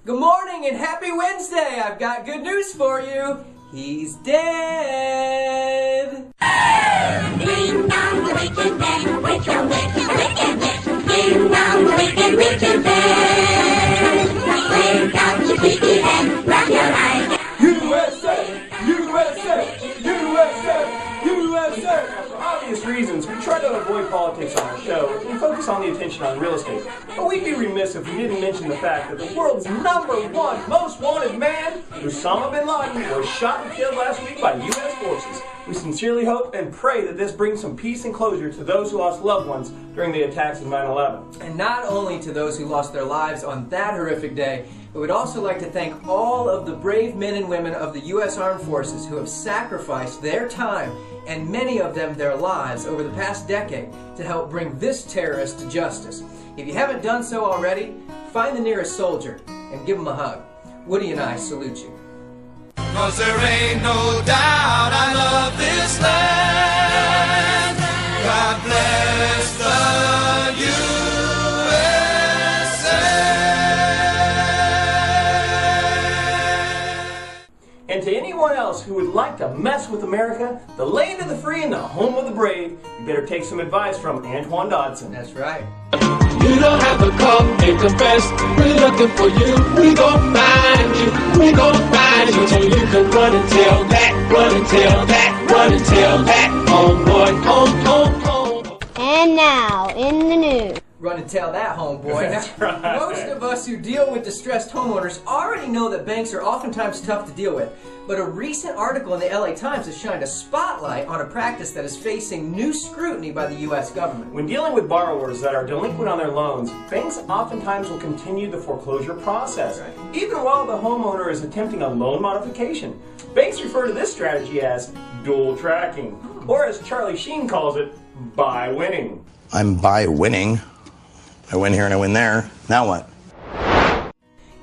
Good morning and happy Wednesday! I've got good news for you. He's dead! Ding dong, the wicked man, with your wicked, wicked man. Ding dong, the wicked, wicked man. Break out your squeaky head, rub your eyes. USA! USA! USA! USA! For obvious reasons, we try to avoid politics on our show and focus on the attention on real estate. But we'd be remiss if we didn't mention the fact that the world's #1 most wanted man, Osama bin Laden, was shot and killed last week by U.S. forces. We sincerely hope and pray that this brings some peace and closure to those who lost loved ones during the attacks of 9/11. And not only to those who lost their lives on that horrific day, but we'd also like to thank all of the brave men and women of the U.S. Armed Forces who have sacrificed their time and many of them their lives over the past decade to help bring this terrorist to justice. If you haven't done so already, find the nearest soldier and give him a hug. Woody and I salute you. 'Cause there ain't no doubt I love this land. God bless the USA. And to anyone else who would like to mess with America, the land of the free and the home of the brave, you better take some advice from Antoine Dodson. That's right. You don't have to come and confess. We're looking for you. We gon' find you. We gon' find you. So you can run and tell that. Run and tell that. Run and tell that. Homeboy, home. And now, in the news. Run and tell that, homeboy. That's Now, right. most of us who deal with distressed homeowners already know that banks are oftentimes tough to deal with. But a recent article in the LA Times has shined a spotlight on a practice that is facing new scrutiny by the U.S. government. When dealing with borrowers that are delinquent on their loans, banks oftentimes will continue the foreclosure process, even while the homeowner is attempting a loan modification. Banks refer to this strategy as dual tracking, or as Charlie Sheen calls it, buy winning. I'm by winning. I win here and I win there. Now what?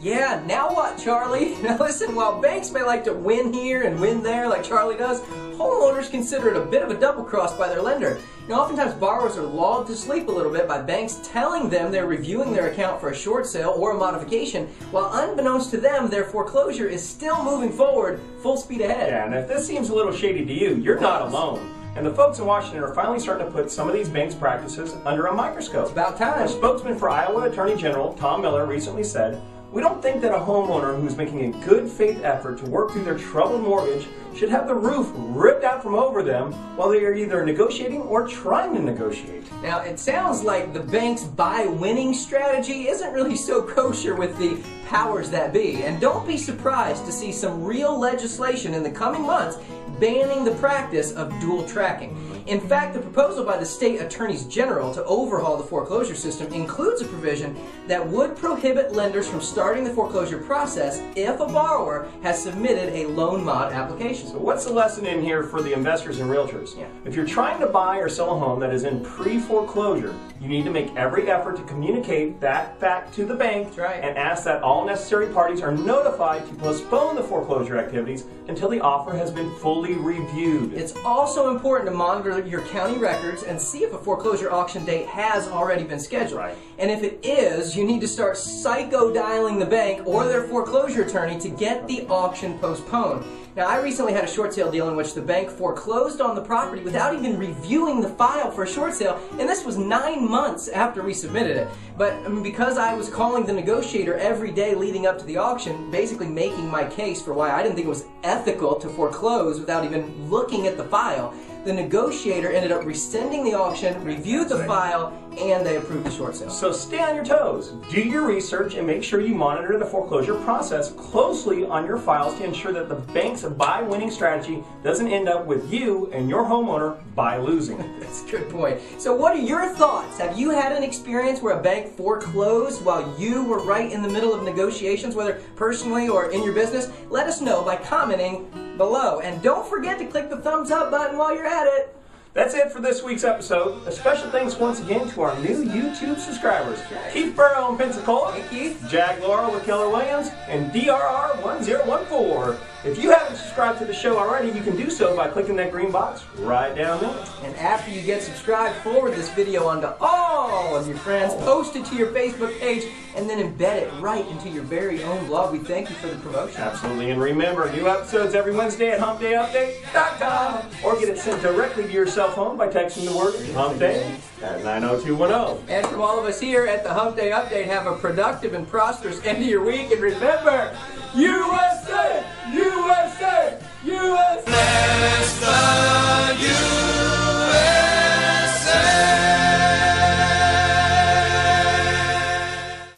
Yeah, now what, Charlie? Now listen, while banks may like to win here and win there like Charlie does, homeowners consider it a bit of a double cross by their lender. You know, oftentimes borrowers are lulled to sleep a little bit by banks telling them they're reviewing their account for a short sale or a modification, while unbeknownst to them, their foreclosure is still moving forward full speed ahead. Yeah, and if this seems a little shady to you, you're not alone. And the folks in Washington are finally starting to put some of these banks' practices under a microscope. It's about time. A spokesman for Iowa Attorney General Tom Miller recently said, "We don't think that a homeowner who's making a good faith effort to work through their troubled mortgage should have the roof ripped out from over them while they are either negotiating or trying to negotiate." Now, it sounds like the bank's buy-winning strategy isn't really so kosher with the powers that be. And don't be surprised to see some real legislation in the coming months banning the practice of dual tracking. In fact, the proposal by the state attorneys general to overhaul the foreclosure system includes a provision that would prohibit lenders from starting the foreclosure process if a borrower has submitted a loan mod application. So what's the lesson in here for the investors and realtors? Yeah. If you're trying to buy or sell a home that is in pre-foreclosure, you need to make every effort to communicate that fact to the bank. That's right. And ask that all necessary parties are notified to postpone the foreclosure activities until the offer has been fully reviewed. It's also important to monitor your county records and see if a foreclosure auction date has already been scheduled. Right. And if it is, you need to start psycho-dialing the bank or their foreclosure attorney to get the auction postponed. Now, I recently had a short sale deal in which the bank foreclosed on the property without even reviewing the file for a short sale, and this was 9 months after we submitted it. But because I was calling the negotiator every day leading up to the auction, basically making my case for why I didn't think it was ethical to foreclose without even looking at the file, the negotiator ended up rescinding the auction, reviewed the file, and they approved the short sale. So stay on your toes, do your research, and make sure you monitor the foreclosure process closely on your files to ensure that the bank's buy-winning strategy doesn't end up with you and your homeowner by losing. That's a good point. So what are your thoughts? Have you had an experience where a bank foreclosed while you were right in the middle of negotiations, whether personally or in your business? Let us know by commenting below. And don't forget to click the thumbs up button while you're at it. That's it for this week's episode. A special thanks once again to our new YouTube subscribers, Keith Burrow in Pensacola, Hey, Keith. Jag Laura with Keller Williams, and DRR1014. If you haven't subscribed to the show already, you can do so by clicking that green box right down there. And after you get subscribed, forward this video onto all of your friends, post it to your Facebook page, and then embed it right into your very own blog. We thank you for the promotion. Absolutely, and remember, new episodes every Wednesday at HumpDayUpdate.com, or get it sent directly to your cell phone by texting the word Hump Day at 90210. And from all of us here at the Hump Day Update, have a productive and prosperous end of your week, and remember, USA!